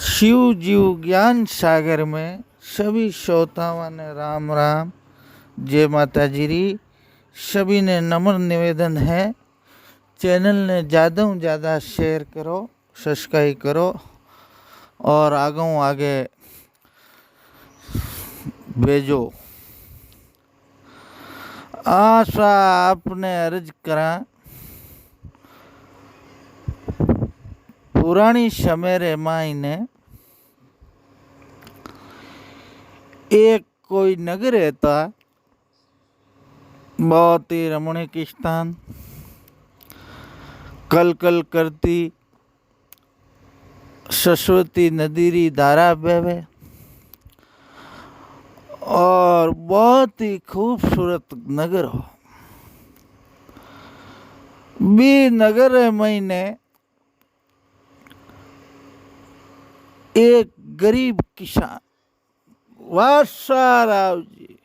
शिव जीव ज्ञान सागर में सभी श्रोताओं ने राम राम, जय माता जी। सभी ने नम्र निवेदन है, चैनल ने ज़्यादा से ज़्यादा शेयर करो, सब्सक्राइब करो और आगे भेजो। आशा आपने अर्ज करा पुरानी समय रे मायने एक कोई नगर रहता, बहुत ही रमणीक स्थान, कल कल करती सरस्वती नदी री धारा बहे और बहुत ही खूबसूरत नगर हो। बी नगर महीने एक गरीब किसान वासाराव जी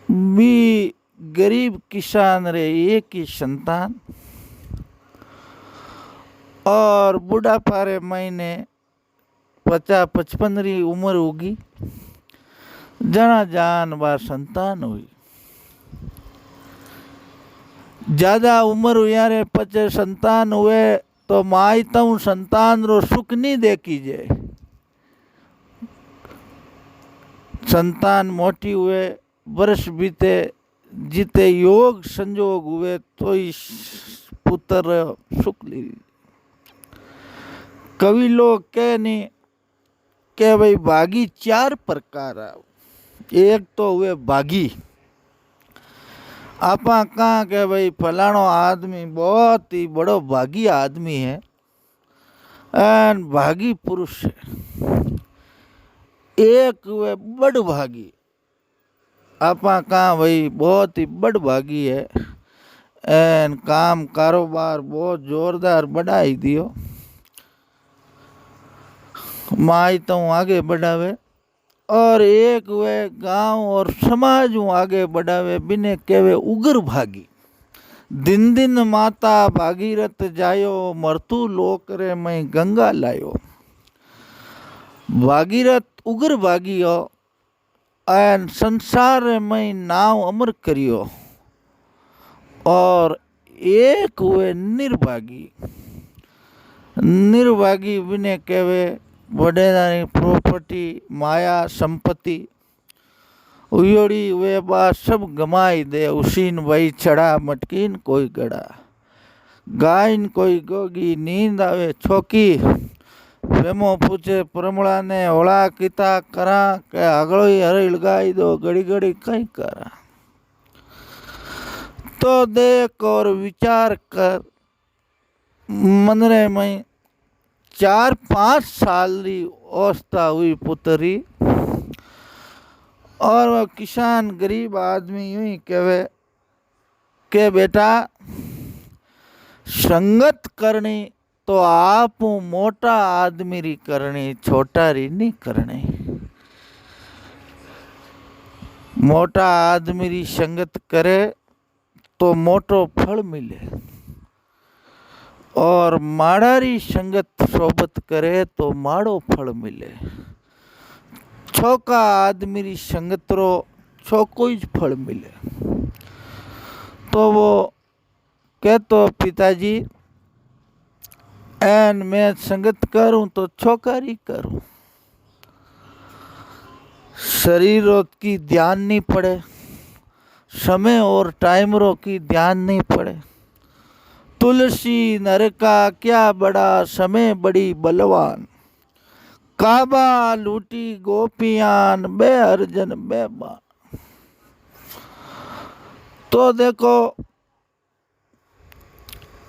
बी गरीब किसान रे एक ही संतान और बुढ़ापा रे महीने 50-55 री उम्र होगी, जना जान बार संतान हुई। ज्यादा उम्र हुआ रे पचे संतान हुए तो माई तऊ संतान रो सुख नहीं देखी जाए। संतान मोटी हुए, वर्ष बीते, जीते योग संजोग हुए तो ही पुत्र सुख ली। कवि लोग कह नहीं के भाई भागी चार प्रकार है। एक तो हुए भागी, आपा कहा के भाई फलानो आदमी बहुत ही बड़ो भागी आदमी है एन भागी पुरुष है। एक हुए बड़ भागी, आपा कहा भाई बहुत ही बड़ भागी है एन काम कारोबार बहुत जोरदार बढ़ाई दियो, माई तो आगे बढ़ावे। और एक वे गांव और समाज आगे बढ़ावे, बिने केवे उग्र भागी। दिन दिन माता भागीरथ जायो, मरतू लोक रे मैं गंगा लायो। भागीरथ उग्र भागियो एन संसार में नाव अमर करियो। और एक हुए निर्भागी, निर्भागी बिने केवे बड़ेदारी प्रॉपर्टी माया संपत्ति उयोड़ी वे बात सब गमाई दे। उसीन वही चढ़ा मटकीन कोई गड़ा, गायन कोई गोगी नींद आवे छोकी। वेमो पूछे प्रमला ने ओला किता करा के अगलो ही हरे लगाई दो, घड़ी घड़ी कहीं करा। तो देख और विचार कर, मनरे में 4-5 साल री अवस्था हुई पुत्री और वह किसान गरीब आदमी यूं ही कहे के बेटा संगत करनी तो आप मोटा आदमी री करनी, छोटा री नहीं करनी। मोटा आदमी री संगत करे तो मोटो फल मिले और माड़ारी संगत सोबत करे तो माड़ो फल मिले। छोका आदमी री संगत रो छोको ही फल मिले। तो वो कहतो पिताजी एन मैं संगत करूं तो छोकारी करूं, शरीर रो की ध्यान नहीं पड़े, समय और टाइम रो की ध्यान नहीं पड़े। तुलसी नर का क्या बड़ा, समय बड़ी बलवान। काबा लूटी गोपियान, बे अर्जन बेबा। तो देखो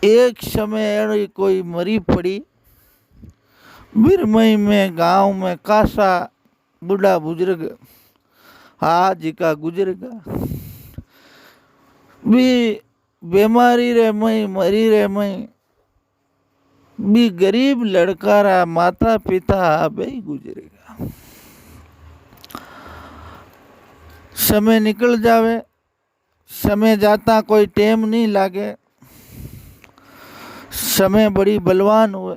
एक समय ऐसी कोई मरी पड़ी बिरमई में, गांव में कासा बूढ़ा बुजुर्ग आज का गुजरेगा भी बीमारी रे मई मरी रे मई भी गरीब लड़का रा माता पिता बही गुजरेगा। समय निकल जावे, समय जाता कोई टेम नहीं लागे। समय बड़ी बलवान हुए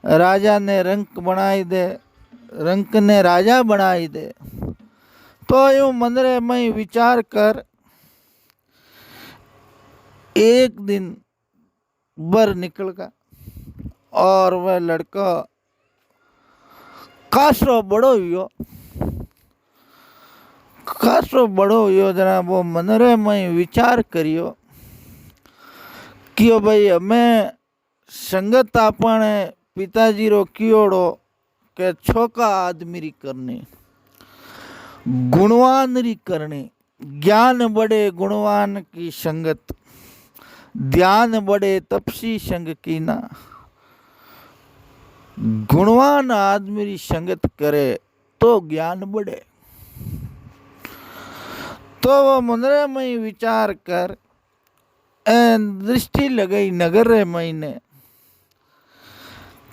राजा ने रंक बनाई दे, रंक ने राजा बनाई दे। तो यूं मंदरे में विचार कर एक दिन बर निकल गया और वह लड़का खासो बड़ो हुयो, खासो बड़ो हुयो। जना वो मंदरे में विचार करियो कि भाई हमें संगत आपने पिताजी रो कियोड़ो के छोका आदमी री करनी, गुणवान री करनी। ज्ञान बड़े गुणवान की संगत, ध्यान बड़े तपसी संग की ना। गुणवान आदमी री संगत करे तो ज्ञान बढ़े। तो वो मंदरे में विचार कर दृष्टि लगाई नगर रे महीने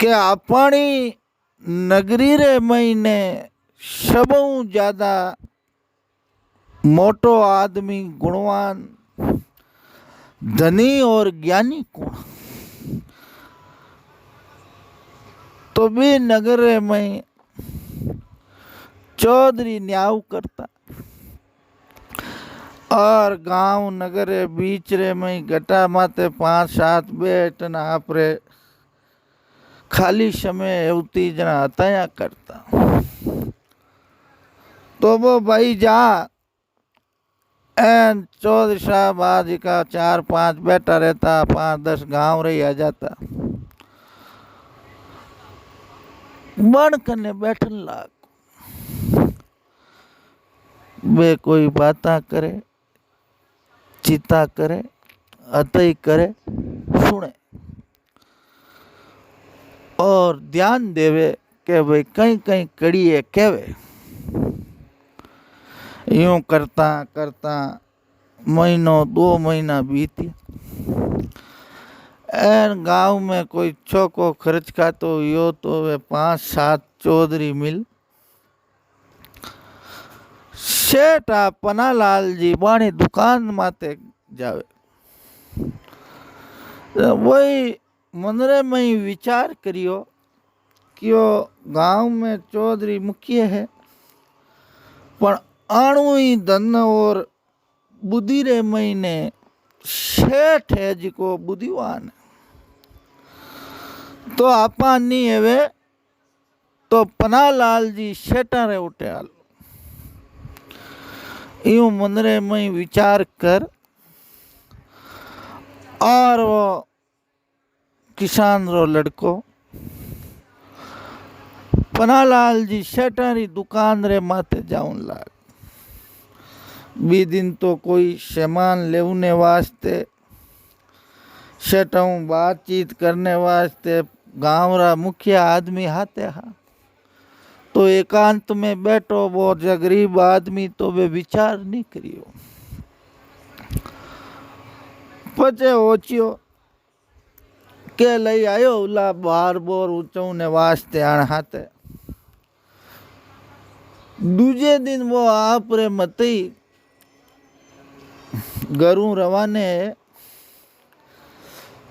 के अपनी नगरी रे महीने सबू ज्यादा मोटो आदमी गुणवान धनी और ज्ञानी कौन। तो भी नगर में चौधरी न्याव करता और गांव नगर बीच रे में गटा माते 5-7 बैठ न आपरे खाली समय एवती जना हताया करता। तो वो भाई जा एन चौधरी साहब आज का 4-5 बैठा रहता, 5-10 गांव रही आ जाता। बन कने बैठन लाग वे कोई बाता करे, चिता करे, अतई करे, सुने और ध्यान देवे के भाई कहीं कहीं कड़ी है कहवे। यूं करता करता महीनों 2 महीना बीती। एन गांव में कोई छोको खर्च का तो यो तो वे 5-7 चौधरी मिल सेठा पनालाल जी बाणी दुकान माते जावे। वही मंदरे में ही विचार करियो कि वो गांव में चौधरी मुखिया है पर आणु ही धन और बुद्धि रे महीने सेठ है जिको बुद्धिवान। तो आपा नहीं है तो पनालाल जी सेठा रे उठे आल। यूं मंदरे में विचार कर और वो किसान रो लड़को पनालाल जी सेठा री दुकान रे माते जाऊन लाग। बी दिन तो कोई सामान लेने वास्ते सेठाऊ बातचीत करने वास्ते गांव रा मुखिया आदमी हाथे हा। तो एकांत में बैठो वो गरीब आदमी तो वे विचार नहीं करियो। पचे ओचियो के लई आयो उला बार बोर ऊंचो ने वास्ते आण हाथे। दूजे दिन वो आप रे मती घरों रवाने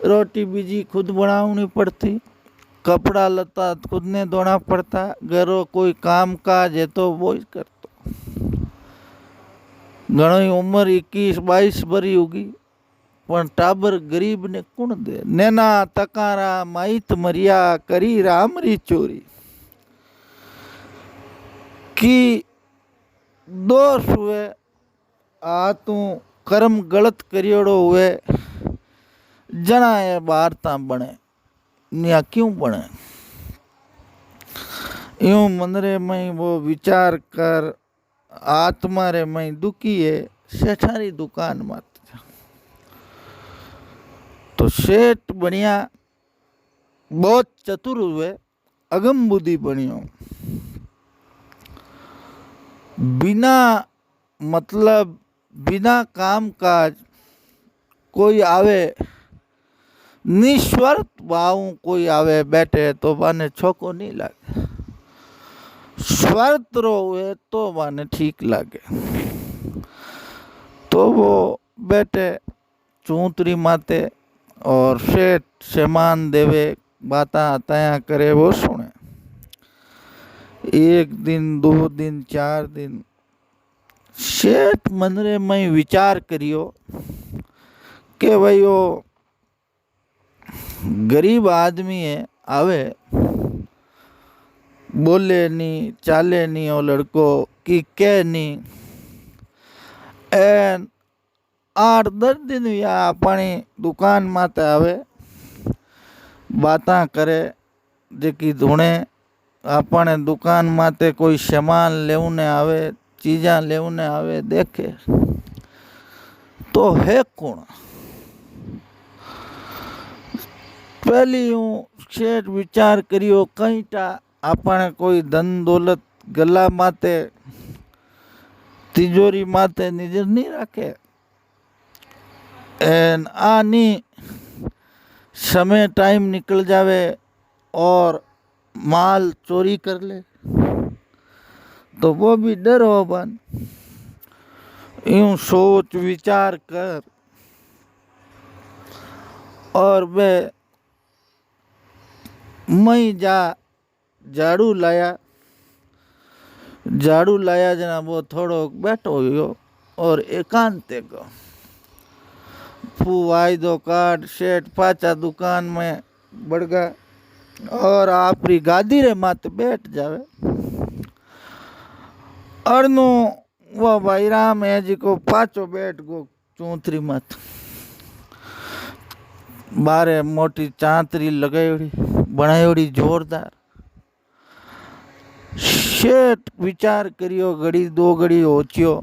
रोटी बीजी खुद बनावनी पड़ती, कपड़ा लता खुद ने धोना पड़ता, घरों कोई काम काज है तो वो ही करतो। घणी उम्र 21-22 भरी होगी पण टाबर गरीब ने कुण दे। नैना तकारा माइत मरिया करी राम री चोरी की दोष हुए आ तू कर्म गलत करियोड़ो हुए जना ये वार्ता बने या क्यों बने। यूं मंदरे में वो विचार कर आत्मा रे में दुखी है सेठारी दुकान मत। तो सेठ बनिया बहुत चतुर हुए, अगम बुद्धि बनियो। बिना मतलब बिना काम काज कोई आवे निस्वार्थ भाव कोई आवे बैठे तो बाने छोको नहीं लागे, स्वार्थ रो हुए तो बाने ठीक लागे। तो वो बैठे चूंतरी माते और सेठ सामान देवे बातें तया करे वो सुने। 1 दिन 2 दिन 4 दिन सेठ मनरे में विचार करियो के भाई वो गरीब आदमी है, आवे बोले नहीं चाले नहीं वो लड़को की कह नहीं। एन 8-10 दिन या अपनी दुकान माते आवे, बातें करे जेकी धुणे अपने दुकान माते कोई सामान लेवने आवे, चीज़ा लेवने आवे, देखे तो है कौन। पहली हूँ शेठ विचार करियो कहीं टा अपने कोई धन दौलत गला माते तिजोरी माते नजर नहीं रखे। एन आनी समय टाइम निकल जावे और माल चोरी कर ले तो वो भी डर हो बन। यूं सोच विचार कर और वे मैं झाड़ू लाया जना वो थोड़ो बैठो हो और एकांते को वायदो कार्ड सेठ पाचा दुकान में बढ़ गया और आपरी गादी रे माते बैठ जावे। अरनु वो भाई राम है जी को पाचो बैठ गो चौंतरी मत बारे मोटी चांतरी लगायोड़ी बनायोड़ी जोरदार। सेठ विचार करियो घड़ी 2 घड़ी होचियो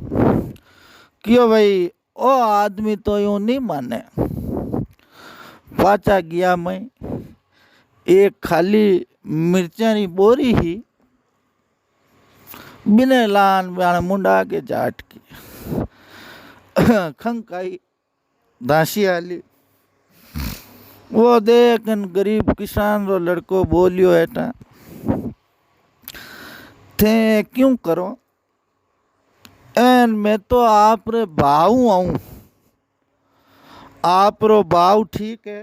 क्यों भाई ओ आदमी तो यूं नहीं माने। पाचा गया मैं एक खाली मिर्चानी बोरी ही बिने लान मुंडा के जाट की खंकाई दासी आली। वो देखन गरीब किसान रो लड़को बोलियो एटा थे क्यों करो। एन मैं तो आप रे भाऊ आऊं, आप रो भाव ठीक है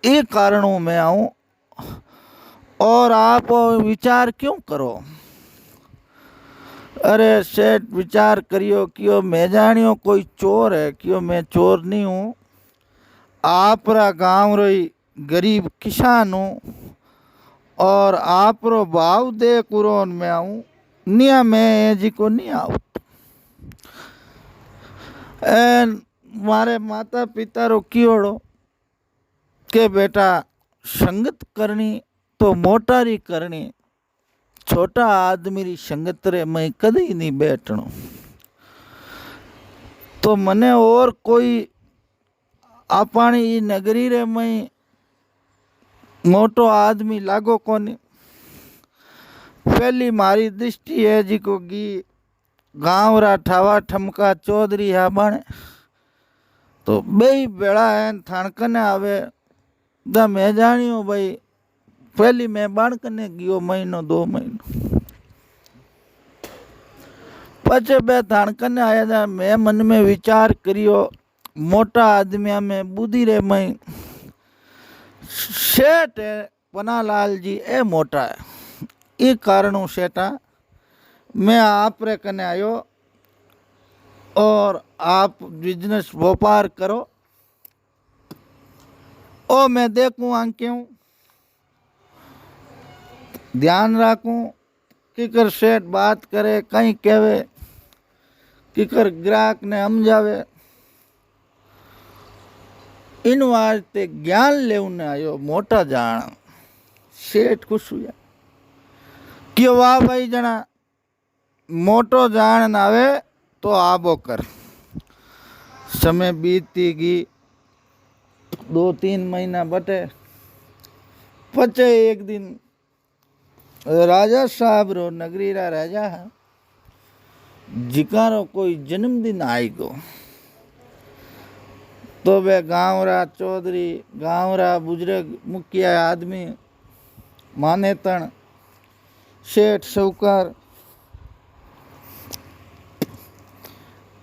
ये कारणों में आऊं और आप विचार क्यों करो। अरे सेठ विचार करियो क्यों मैं जानियो कोई चोर है, क्यों मैं चोर नहीं हूँ। आप रा गाँव रही गरीब किसान हूँ और आप रो भाव दे कुरोन में आऊँ निया मैं जी को नहीं आऊँ। एन मारे माता पिता रो कियोड़ो के बेटा संगत करनी तो मोटारी करनी, छोटा आदमी री संगत रे मैं कदी नहीं बैठनो। तो मने और कोई अपनी नगरी रे मैं मोटो आदमी लागो कोनी। पहली मारी दृष्टि है जी को गी गाँव रा ठावा ठमका चौधरी है बने तो बे बेड़ा है थानकने आवे दा मैं जानियो भाई पहली मैं बाणकने गयो 1-2 महीनो पचे बे थानकने आया था। मैं मन में विचार करियो मोटा आदमिया में बुद्धि रे मैं सेठ है पनालाल जी ए मोटा है ये कारणों सेठा मैं आप रे कने आयो और आप बिजनेस व्यापार करो ओ मैं देखूं आंखें ध्यान रखूं किकर सेठ बात करे कहीं कहवे किकर ग्राहक ने समझावे इन वास्ते ज्ञान लेने आयो मोटा जान। सेठ खुश हुआ क्यों वाह भाई जना मोटो जान आवे तो आबो कर। समय बीतती गई 2-3 महीना बटे पचे एक दिन राजा साहब रो नगरी रा राजा है जिकारो कोई जन्मदिन आई गो तो वे गाँव रा चौधरी गाँव रा बुजुर्ग मुखिया आदमी माने तण सेठ सौकार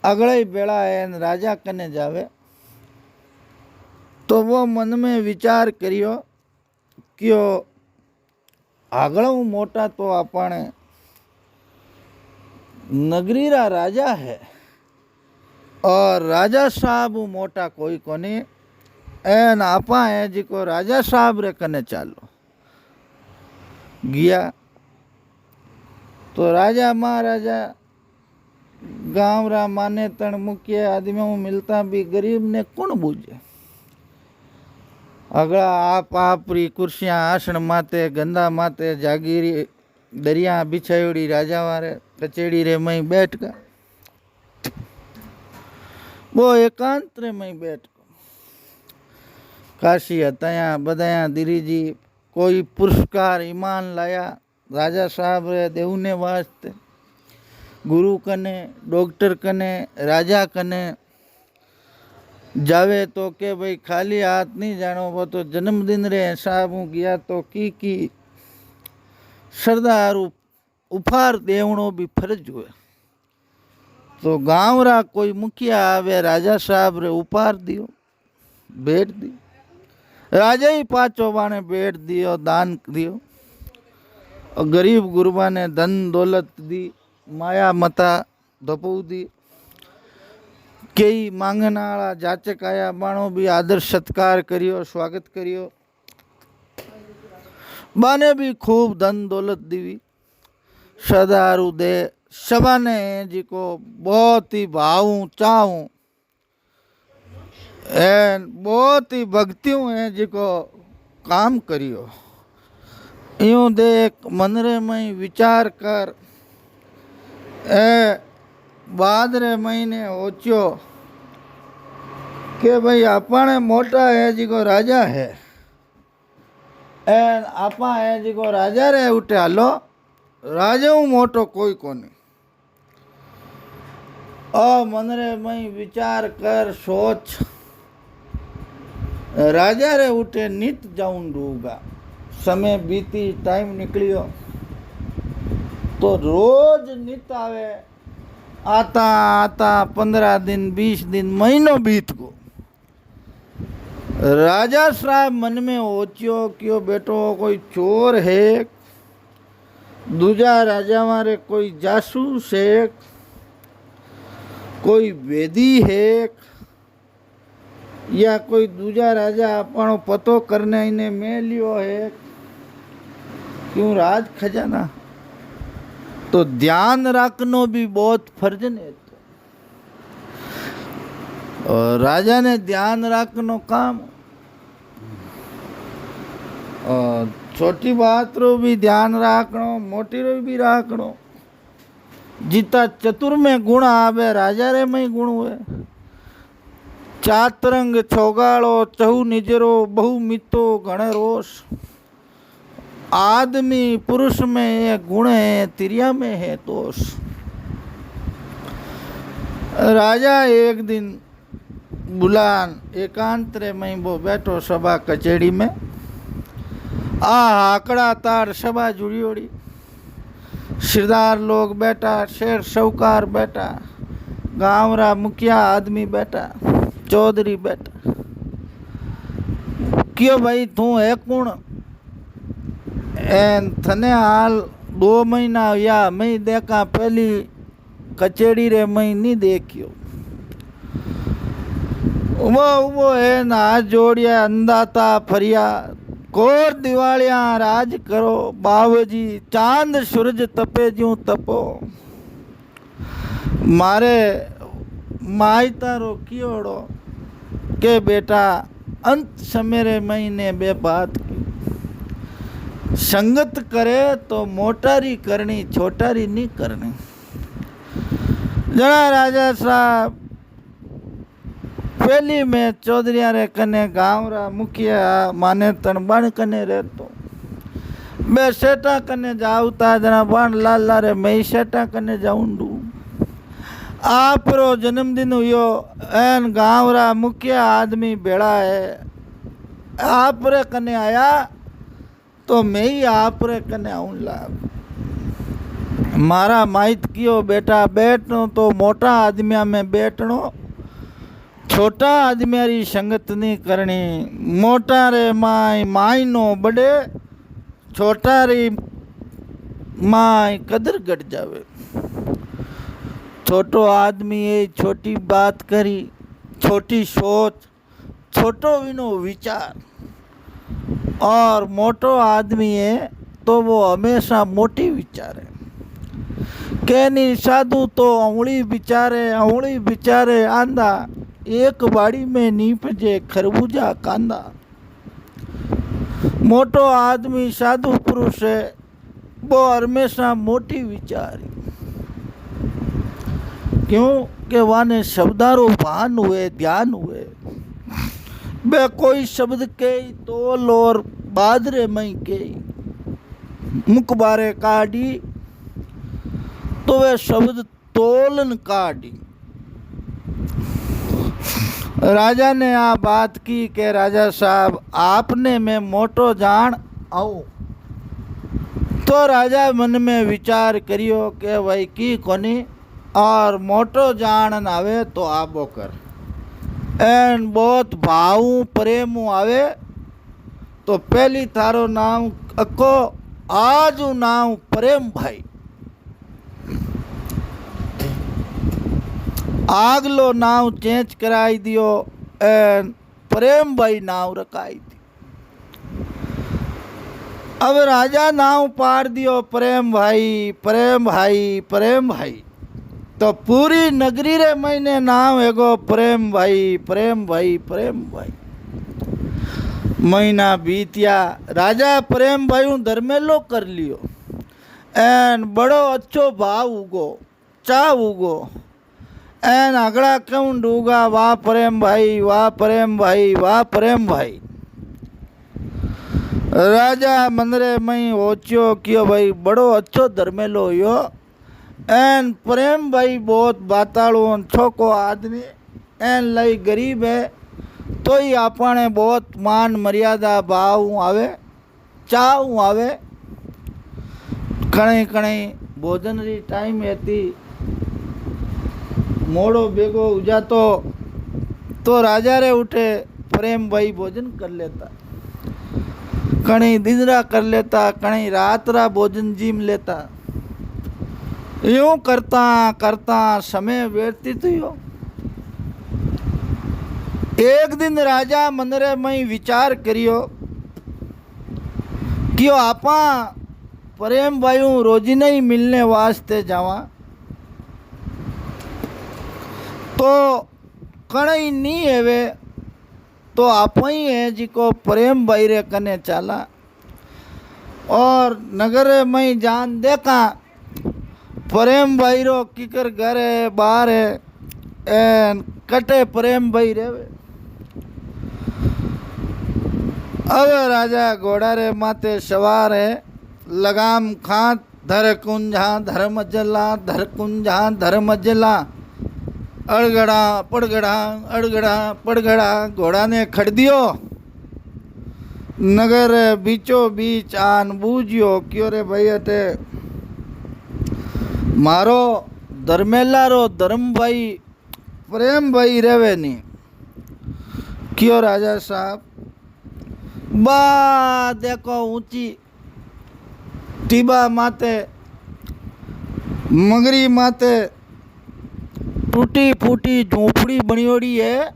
अगले बेड़ा है राजा कने जावे तो वो मन में विचार करियो क्यों आगळों मोटा तो अपने नगरी रा राजा है और राजा साहब मोटा कोई कोनी। एन आपा है जिको राजा साहब रे कने चालो गया तो राजा महाराजा गांव रा माने तण मुख्य आदमियों मिलता भी गरीब ने कौन बूझे। अगला आपरी कुर्सियां आसन माते गंदा माते जागीरी दरिया बिछायोड़ी राजा वारे कचेड़ी रे मई बैठ का वो एकांत रे मई बैठ काशी हताया बदाया दिरी जी कोई पुरस्कार ईमान लाया राजा साहब रे देवने वास्ते गुरु कने डॉक्टर कने राजा कने जावे तो के भाई खाली हाथ नहीं जानो वो तो जन्मदिन रे हिसाब हूँ गया तो की श्रद्धा उपहार देवणो भी फर्ज हुए। तो गांव रा कोई मुखिया आवे राजा साहब रे उपहार दियो भेंट दी राजा ही पाचो बाने भेंट दियो दान दियो और गरीब गुरबा ने धन दौलत दी माया मता धपू दी कई मांगना वाला जाचक आया बाणो भी आदर सत्कार करियो स्वागत करियो बाने भी खूब धन दौलत दीवी सदारू दे सभा ने जी को बहुत ही भावूं चाहूं एन बहुत ही भक्तियों है जी को काम करियो यूं देख मनरे में विचार कर ए बाद रे महीने ओच्यो के भाई अपने मोटा है जी को राजा है एन आपा है जी को राजा रे उठे हालो राजा मोटो कोई कोनी मनरे मई विचार कर सोच राजा रे उठे नित जाऊं डूगा समय बीती टाइम निकलियो तो रोज नित आवे आता आता 15 दिन 20 दिन महीनों बीत गो राजा साहब मन में ओचियो क्यों बेटो कोई चोर है दूजा राजा मारे कोई जासूस है कोई वेदी है या कोई दूजा राजा अपनो पतो करने इन्हें में लियो है क्यों राज खजाना तो ध्यान रखनो भी बहुत फर्ज ने और राजा ने ध्यान रखनो काम और छोटी बात रो भी ध्यान रखनो मोटी रो भी रखनो जीता चतुर में गुण आवे राजा रे में गुण हुए चातरंग छोगाड़ो चहु निजरो बहु मितो गण रोष आदमी पुरुष में ये गुण है तिरिया में है दोष। राजा एक दिन बुलान एकांत रे में वो बैठो सभा कचेड़ी में आकड़ा तार सभा जुड़ियोड़ी सरदार लोग बैठा शेर शौकार बैठा गांव रा मुखिया आदमी बैठा चौधरी बैठा क्यों भाई तू है कौन एन थने हाल 2 महीना या मई देखा पहली कचेड़ी रे मई नहीं देखियो वो है ना जोड़िया अंदाता फरिया कोर दिवालियां राज करो बाबूजी चांद सूरज तपे ज्यों तपो मारे मायता रोकियोड़ो के बेटा अंत समेरे महीने बे बात की संगत करे तो मोटारी करनी छोटारी नहीं करनी। जना राजा साहब पहली में चौधरिया रे कने गांव रा मुखिया माने तणबाण कने रहतो मैं सेठा कने जाऊता जना बाण लाला रे मैं सेठा कने जाऊंडू आप रो जन्मदिन हुयो एन गांव रा मुखिया आदमी बेड़ा है आप रे कने आया तो मैं ही आप रे कने आऊं लाग मारा माहित कियो बेटा बैठनो तो मोटा आदमिया में बैठनो छोटा आदमी संगत नहीं करनी, मोटा रे माई माई नो बड़े, छोटा री माई कदर घट जावे। छोटो आदमी ये छोटी बात करी, छोटी सोच, छोटो विनो विचार, और मोटो आदमी है तो वो हमेशा मोटी विचारे। कहनी साधु तो अवली बिचारे आंधा, एक बाड़ी में नीपजे खरबूजा कांदा। मोटो आदमी साधु पुरुष है, वो हमेशा मोटी विचारी। क्यों कि वाने शब्दारो भान हुए, ध्यान हुए। बे कोई शब्द के तोल और बादरे मई के मुख बारे काढ़ी, तो वे शब्द तोलन काढ़ी। राजा ने आ बात की कि राजा साहब आपने मैं मोटो जान आऊं। तो राजा मन में विचार करियो कि भाई की कोनी, और मोटो जान आवे तो आबो कर, एन बहुत भावू प्रेम आवे तो पहली थारो नाम अको, आज नाम प्रेम भाई, आगलो नाव चेंज कराई दियो, एन प्रेम भाई नाव रखाई दी। अब राजा नाव पाड़ दियो प्रेम भाई, प्रेम भाई, प्रेम भाई। तो पूरी नगरी रे महीने नाम एगो प्रेम भाई, प्रेम भाई, प्रेम भाई। महीना बीतिया, राजा प्रेम भाई धर्मेलो कर लियो, एन बड़ो अच्छो भाव उगो, चाह उगो, एन अगड़ा क्यों डूगा, वाह प्रेम भाई, वाह प्रेम भाई, वाह प्रेम भाई। राजा मंदरे मई ओच्यो कियो भाई बड़ो अच्छो धर्मेलो यो, एन प्रेम भाई बहुत बाताड़ो छोको आदमी, एन लई गरीब है तो ही आपने बहुत मान मर्यादा भाव आवे, चाह आवे। कणे कणे भोजन री टाइम थी, मोड़ो बेगो उजातो तो राजा रे उठे प्रेम भाई भोजन कर लेता, कणी दिनरा कर लेता, कणी रात रा भोजन जीम लेता। यूं करता करता समय व्यतीत हुयो। एक दिन राजा मंदरे में विचार करियो कि आपा प्रेम भाई रोजी नहीं मिलने वास्ते जावा, तो कणई नहीं हेवे तो आप ही है जिको प्रेम भाई रे कने चाला, और नगर में जान देखा प्रेम भाई रो किकर घर है, बाहर है, एन कटे प्रेम भाई रेवे। अब राजा घोड़ा रे माथे सवार है, लगाम खात धर कुंजा धर्म जला, धर कुंजा धर्म जला, अड़गड़ा पड़गड़ा अड़गड़ा पड़गड़ा, घोड़ा ने खड़ दियो। नगर बीचो बीच आन बूझियो क्यों रे भाई अटे मारो धर्मेला रो धर्म भाई प्रेम भाई रेवे नी। क्यों राजा साहब, बा देखो ऊंची टीबा माते मगरी माते टूटी फूटी झोपड़ी बनियोड़ी है,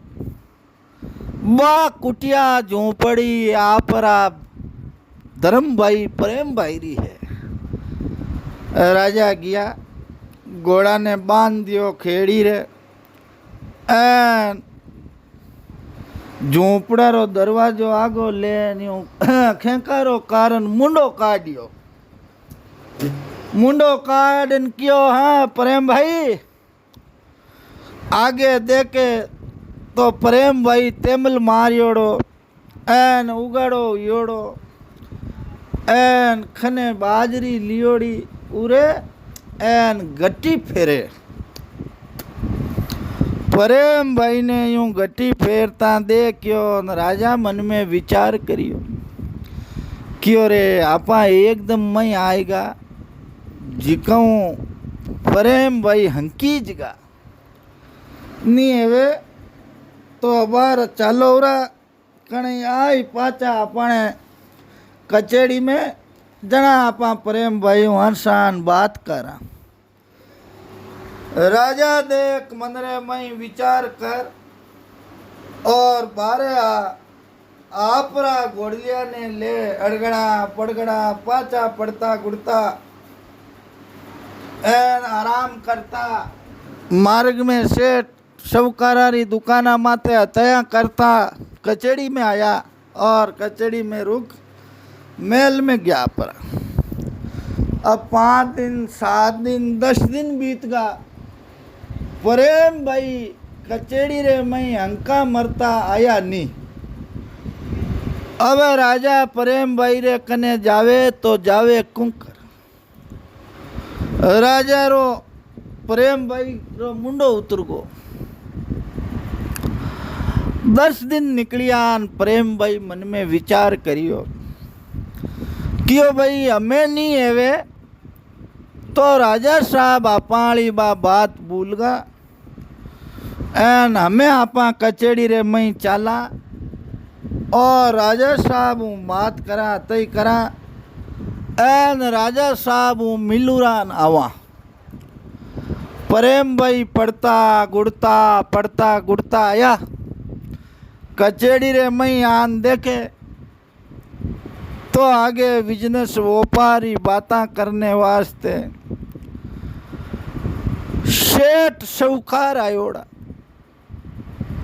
बा कुटिया झोपड़ी आपरा धर्म भाई प्रेम भाई री है। राजा गया, घोड़ा ने बांध दियो खेड़ी रे, झोपड़ा रो दरवाजो आगो ले खेकारो कारण मुंडो काढ़ियो। मुंडो काढ़न कियो, हाँ प्रेम भाई। आगे देखे तो प्रेम भाई तेमल मारियोड़ो, एन उगाड़ो योड़ो, एन खने बाजरी लियोड़ी उरे, एन गट्टी फेरे। प्रेम भाई ने यूं गट्टी फेरता देखियो, राजा मन में विचार करियो क्यों रे आपा एकदम मई आएगा जिकाऊं प्रेम भाई हंकी जगा नहीं हेवे, तो अबार चालो रहा कणी आई पाचा अपने कचेड़ी में जना आपा प्रेम भाई हंसान बात करा। राजा देख मनरे मई विचार कर और बारे आपरा घोड़िया ने ले अड़गड़ा पड़गड़ा पाचा पड़ता गुड़ता एन आराम करता मार्ग में सेठ शवकारारी दुकाना माते हत्या करता कचेड़ी में आया और कचेड़ी में रुक मेल में गया पड़ा। अब 5 दिन 7 दिन 10 दिन बीत गया। प्रेम भाई कचेड़ी रे मई अंका मरता आया नहीं। अब राजा प्रेम भाई रे कने जावे तो जावे कुंकर। राजा रो प्रेम भाई रो मुंडो उतर गो। 10 दिन निकलिया। प्रेम भाई मन में विचार करियो क्यों भाई हमें नहीं हेवे तो राजा साहब आपाली बात भूलगा एन हमें आपा कचेड़ी रे मई चाला और राजा साहब बात करा तय करा एन राजा साहब मिलूरान आवा। प्रेम भाई पढ़ता गुड़ता आया कचेड़ी रे मई आन देखे तो आगे बिजनेस व्यापारी बातें करने वास्ते सेठ शौकार आयोड़ा।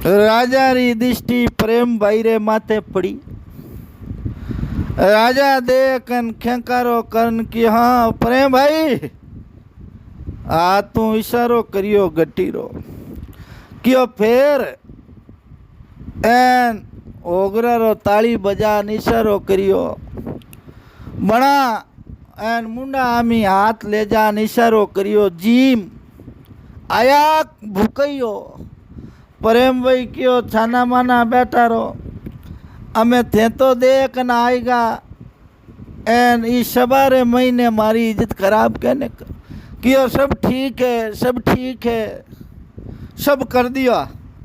राजा री दृष्टि प्रेम भाई रे माथे पड़ी। राजा देखन खेकारो करन की हाँ प्रेम भाई आ तू इशारो करियो गटीरो क्यों फिर एन ओगरा रो ताली बजा इशारो करियो बना एन मुंडा आमी हाथ ले जा इशारो करियो जीम आया भूकइयो। प्रेम भाई क्यों छाना माना बैठा रो अमे थे तो देख न आएगा एन इस सबारे महीने मारी इज्जत खराब कहने क्यों सब ठीक है सब कर दिया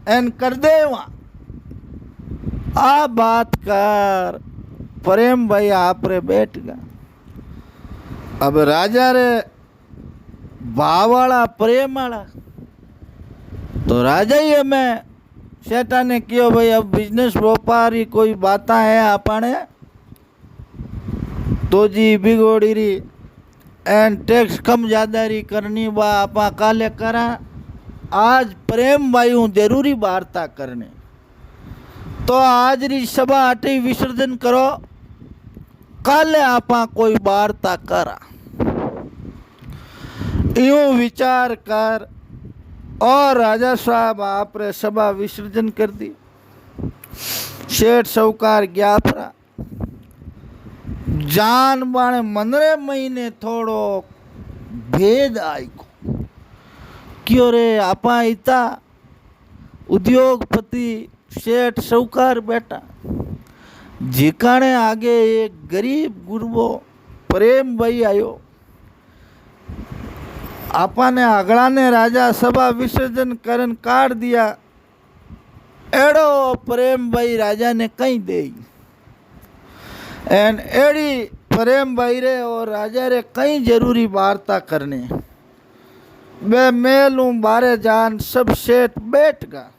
एन कर दे वहाँ आ बात कर। प्रेम भाई आप रे बैठ गया। अब राजा रे भावाला प्रेम वाला तो राजा ही हमें सेठा ने क्यों भाई अब बिजनेस व्यापारी कोई बाता है आपने तो जी बिगोड़ी री एंड टैक्स कम ज़्यादा री करनी बा आपा काले करा। आज प्रेम भाई हूँ जरूरी वार्ता करने तो आज री सभा अटी विसर्जन करो काले आपा कोई वार्ता करा। यूं विचार कर और राजा साहब आप रे सभा विसर्जन कर दी। सेठ साहूकार गया परा जान बाणे मनरे महीने थोड़ो भेद आई को क्यों रे आपा इता उद्योगपति सेठ साहूकार बैठा जिकाने आगे एक गरीब गुरबो प्रेम भाई आयो। आपा ने अगला ने राजा सभा विसर्जन करन काट दिया। एड़ो प्रेम भाई राजा ने कहीं दे एन एड़ी प्रेम भाई रे और राजा रे कहीं जरूरी वार्ता करने बे मेलू बारे जान सब सेठ बैठ गा।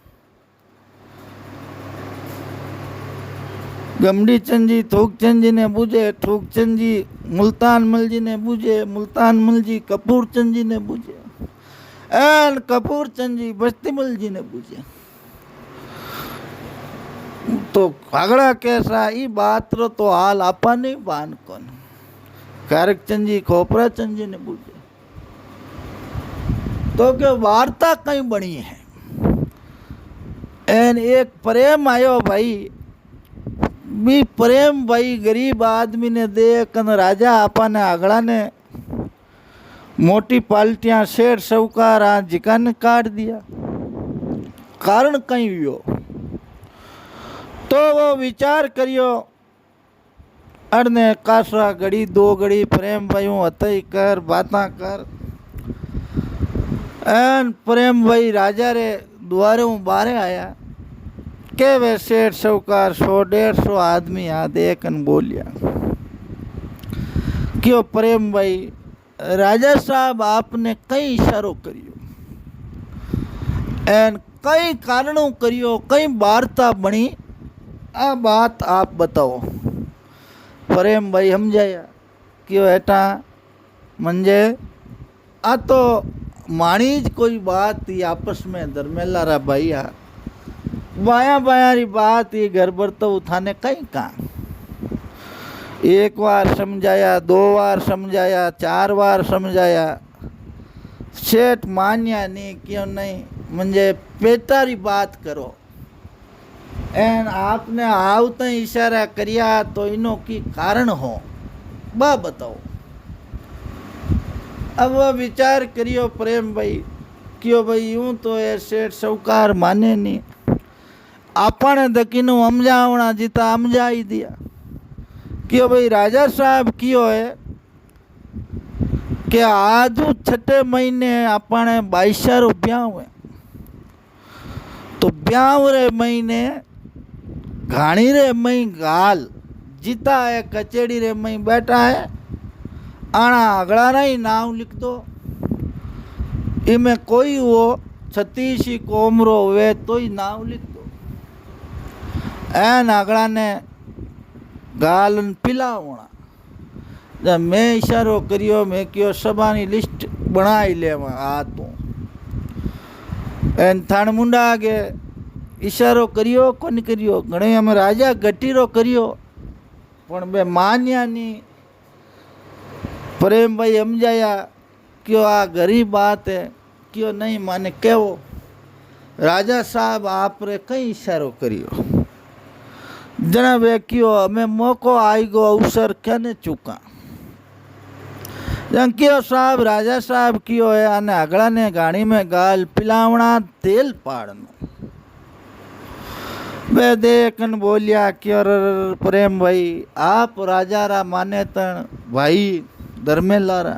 गमड़ी चंद जी थूक चंद जी ने बूझे थूक चंद जी मुल्तान मल जी ने बूझे मुल्तान मल जी कपूर चंद जी ने बूझे एन कपूर चंद जी बस्ती मल जी ने बूझे। तो आगड़ा कैसा ई बात रो तो हाल आपा नहीं बान कौन कारक चंद जी खोपरा चंद जी ने बूझे तो के वार्ता कहीं बनी है। एन एक प्रेम आयो भाई भी प्रेम भाई गरीब आदमी ने देख राजा आपा ने आगड़ा ने मोटी पाल्टियां शेर साहूकार जिका ने काट दिया कारण कहीं हुयो तो वो विचार करियो अड़ने कासरा घड़ी 2 घड़ी प्रेम भाई हतई कर बाता कर एन प्रेम भाई राजा रे द्वारे बारे आया के वे सेठ साहूकार 100-150 आदमी आ देखन बोलिया क्यों प्रेम भाई राजा साहब आपने कई इशारो करियो एन कई कारणों करियो कई वार्ता बनी आ बात आप बताओ। प्रेम भाई समझाया क्यों हेटा मंजे आ तो मानी ज कोई बात ही आपस में धर्मेला रा भैया बाया बाया री बात ये घर पर तो उठाने कहीं का एक बार समझाया 2 बार समझाया 4 बार समझाया सेठ मान्या नहीं क्यों नहीं मुझे पेटारी बात करो एन आपने आवते इशारा करिया तो इनो की कारण हो बा बताओ। अब वह विचार करियो प्रेम भाई क्यों भाई यूं तो ये सेठ साहूकार माने नहीं आपने दकीनु समझावना जीता समझा ही दिया क्यों भाई राजा साहब क्यों है कि आज 6 महीने आपने 22 ब्याह है तो ब्याह रे महीने घाणी रे मई गाल जीता है कचेड़ी रे मई बैठा है आना अगला नहीं नाम लिख दो इमें कोई वो 36 कोमरो हुए तो ही नाम लिख दो एन अगला ने गाल पिलावना जब मैं इशारो करियो मैं क्यों सभानी लिस्ट बनाई ले आ तू एन थान मुंडा आगे इशारो करियो कोनी करियो घणे हम राजा गटीरो करियो पण बे मान्या नहीं। प्रेम भाई समझाया क्यों आ गरीब बात है क्यों नहीं माने केवो राजा साहब आप रे कई इशारो करियो जना वे क्यों हमें मौको आई गो अवसर क्या ने चुका क्यों साहब राजा साहब क्यों है आने अगला ने गाड़ी में गाल पिलावना तेल पाड़ना वे देखन बोलिया क्यों प्रेम भाई आप राजा रा माने तन भाई धर्मेला रा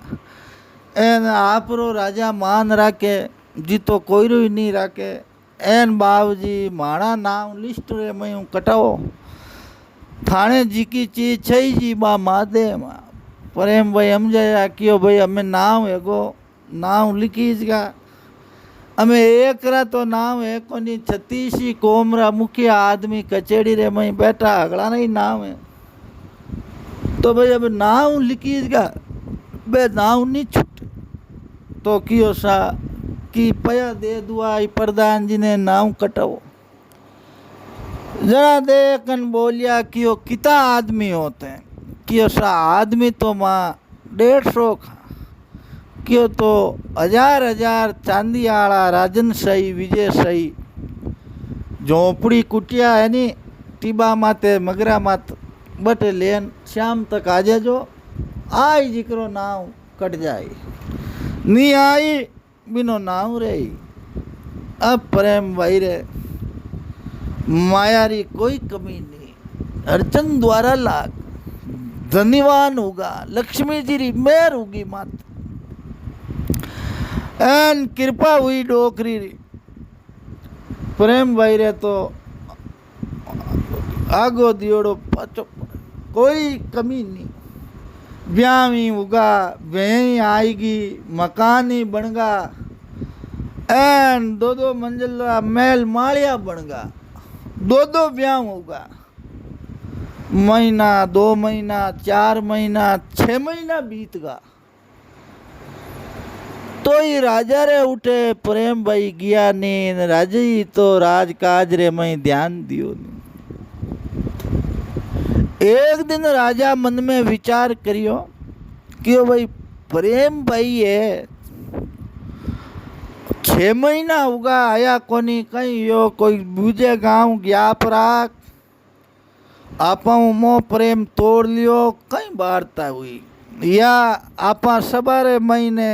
एन आप रो राजा मान राखे जी तो कोई रो ही नहीं राखे एन बाबूजी माणा नाम लिस्ट रे मैं कटाओ थाने जी की चीज छई जी बा मादे मा प्रेम भाई समझाया क्यों भाई हमें नाम है गो नाम लिखीजगा हमें एक रा तो नाम है कोनी 36 कोमरा मुख्य आदमी कचेड़ी रे मई बैठा अगला नहीं नाम है तो भाई अब नाम लिखीजगा बे नाम नहीं छूटे तो क्यों सा कि पया दे दुआ प्रधान जी ने नाम कटाओ जरा देखन बोलिया क्यों कितना आदमी होते हैं क्यों सा आदमी तो माँ 150 खा क्यों तो 1000 चांदी आला राजन सही विजय सही झोपड़ी कुटिया है नी टीबा माते मगरा मात बटे लेन शाम तक आ जाजो आई जिक्रो नाव कट जाए नी आई बिनो नाव रे अब प्रेम भाई रे मायारी कोई कमी नहीं अर्चन द्वारा लाग धन्यवान होगा लक्ष्मी जी री मेहर होगी मात एन कृपा हुई डोकरी री प्रेम भाई रे तो आगो दियोड़ो पाचो कोई कमी नहीं ब्याही होगा ब्याही आएगी मकान ही बनगा एन 2 मंजिला महल मालिया बनगा 2 ब्याह होगा महीना 2 महीना 4 महीना 6 महीना बीतगा तो ही राजा रे उठे प्रेम भाई गया नहीं राजा ही तो राजकाज रे मैं ध्यान दियो नहीं। एक दिन राजा मन में विचार करियो क्यों भाई प्रेम भाई है 6 महीना होगा आया कोनी कहीं यो कोई दूजे गांव गया पराक आपा मो प्रेम तोड़ लियो कई वार्ता हुई या आपा सबारे महीने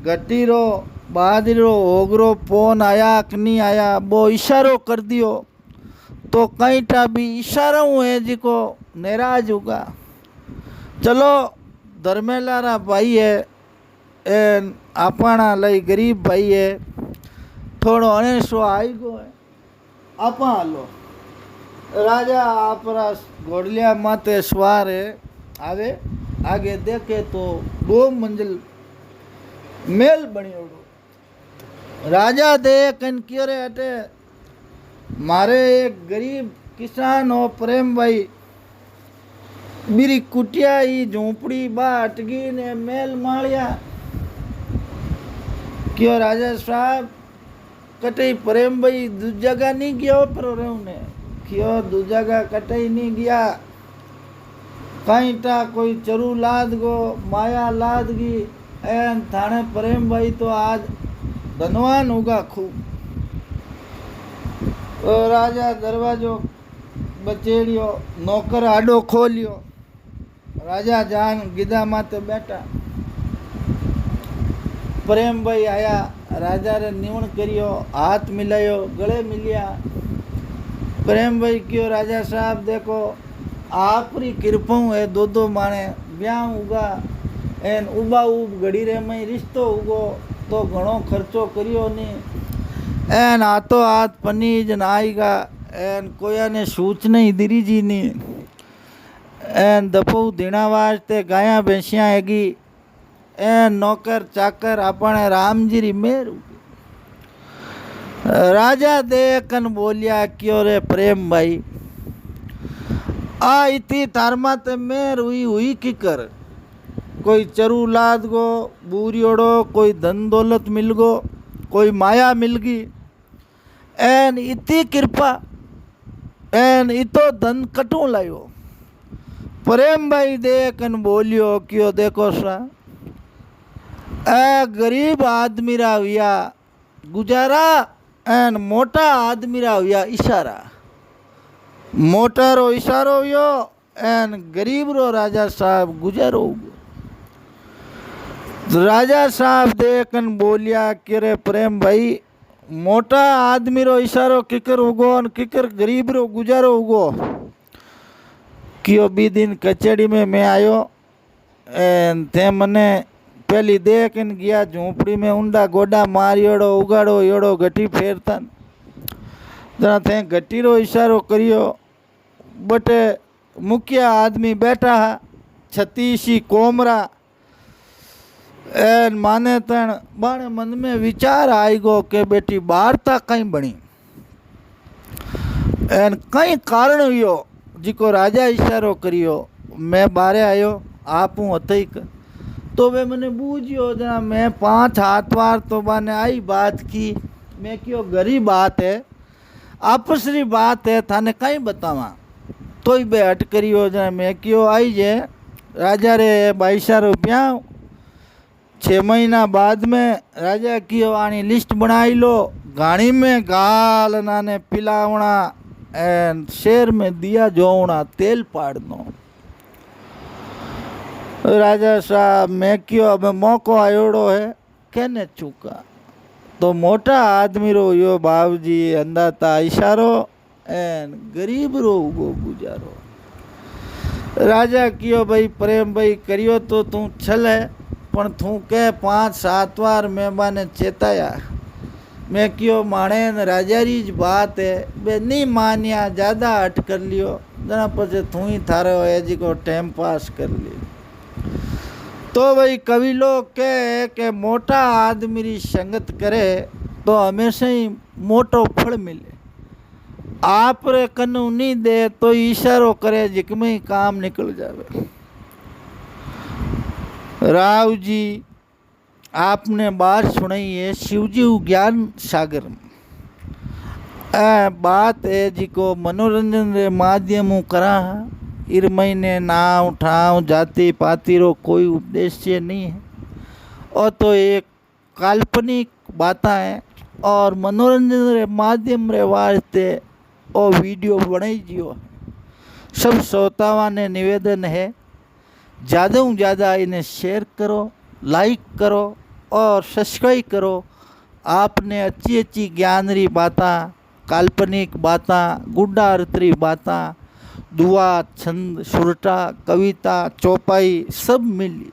गटीरो बादरो ओगरो फोन आया कि नहीं आया वो इशारो कर दियो तो कहीं टा भी इशारा है जिको नाराज होगा। चलो धर्मेला रा भाई है ए आपना लई गरीब भाई है थोड़ो 1900 आई गो है आपा हालो। राजा आपरा घोड़लिया माथे सवार है आवे, आगे देखे तो 2 मंजिल मेल बनियोड़ो। राजा देख कन क्यों रे हटे मारे एक गरीब किसान हो प्रेम भाई बीरी कुटिया ही झोंपड़ी बा अटगी ने मेल मालिया। क्यों राजा साहब कटई प्रेम भाई दूजा का नहीं गया पर ने क्यों दूजा का कटई नहीं गया। कहीं टा कोई चरू लाद गो माया लाद गी एन थाने प्रेम भाई तो आज धनवान होगा खूब। राजा दरवाजो बचेड़ियो नौकर आडो खोलियो। राजा जान गीधा माते बैठा। प्रेम भाई आया राजा रे निवण करियो हाथ मिलायो गले मिलिया। प्रेम भाई क्यों राजा साहब देखो आपरी कृपा है 2 माणे ब्याह उगा एन उबा उब घड़ी रे मई रिश्तो उगो तो घणो खर्चो करियो नहीं एन हाथों हाथ पनीज न आएगा एन कोया ने सूच नहीं दिरी जी नी एन दपो दीना वास्ते गाया भैंसियाँ हैगी एन नौकर चाकर अपने राम जी री मेर। राजा देखन बोलिया क्यों रे प्रेम भाई आ इतनी तारमा ते मेर हुई की कर कोई चरू लाद गो बूरियोड़ो कोई धन दौलत मिल गो कोई माया मिल गई एन इतनी कृपा एन इतो धन कटू लायो। प्रेम भाई देखन बोलियो क्यों देखो सा ए गरीब आदमी रा हुआ गुजारा एन मोटा आदमी रा हुआ इशारा। मोटा रो इशारो हुयो एन गरीब रो राजा साहब गुजारो। राजा साहब देखन बोलिया कि रे प्रेम भाई मोटा आदमी रो इशारो किकर उगो और किकर गरीब रो गुजारो उगो। क्यों बी दिन कचेड़ी में मैं आयो एन ते मने पहली देखन गया झोंपड़ी में ऊंडा गोडा मारियोड़ो उगाड़ो योड़ो गटी फेरतन जना थे गटी रो इशारो करियो बटे मुखिया आदमी बैठा है छतीसी कोमरा एन माने तन बाणे मन में विचार आई गो के बेटी वार्ता कहीं बनी एन कई कारण हुयो जिको राजा इशारो करियो। मैं बारे आयो आप हूँ अतईक तो वे मैंने बूझियो जना मैं 5 हाथ वार तो बाने आई बात की मैं क्यों गरीब बात है आपसरी बात है थाने कहीं बतावा तो ही बे हट करियो जना मैं क्यों आई जे राजा रे 22 रुपया 6 महीना बाद में राजा क्यों आनी लिस्ट बनाई लो गाड़ी में गाल नाने पिलावना एन शेर में दिया जोवना तेल पाड़नो। राजा साहब मैं क्यों अब मौको आयोड़ो है कहने चूका तो मोटा आदमी रो यो बाबूजी अंदाता इशारो एन गरीब रो उगो गुजारो। राजा क्यों भाई प्रेम भाई करियो तो तू छल है पण तू के 5-7 बार मेहमान चेताया मैं क्यों माणे राजारी ज बात है बे नहीं मानिया ज़्यादा हट कर लियो जना पछे तू ही थारो है जी को टाइम पास कर लियो। तो भाई कवि लोग कहे कि मोटा आदमी री संगत करे तो हमेशा ही मोटो फल मिले आप रे कन्नू नहीं दे तो इशारो करे जिकमें ही काम निकल जावे। राव जी आपने बात सुनाई है शिवजी ज्ञान सागर बात है जिको मनोरंजन रे माध्यम करा इर महीने नाव ठाव जाति पाति रो कोई उद्देश्य नहीं है और तो एक काल्पनिक बातें है और मनोरंजन रे माध्यम रे वास्ते और वीडियो बनाई जियो। सब श्रोतावां ने निवेदन है ज़्यादा से ज़्यादा इन्हें शेयर करो लाइक करो और सब्सक्राइब करो। आपने अच्छी अच्छी ज्ञान री बातें काल्पनिक बातें गुड्डा अर्थरी बातें दुआ छंद सुरटा कविता चौपाई सब मिली।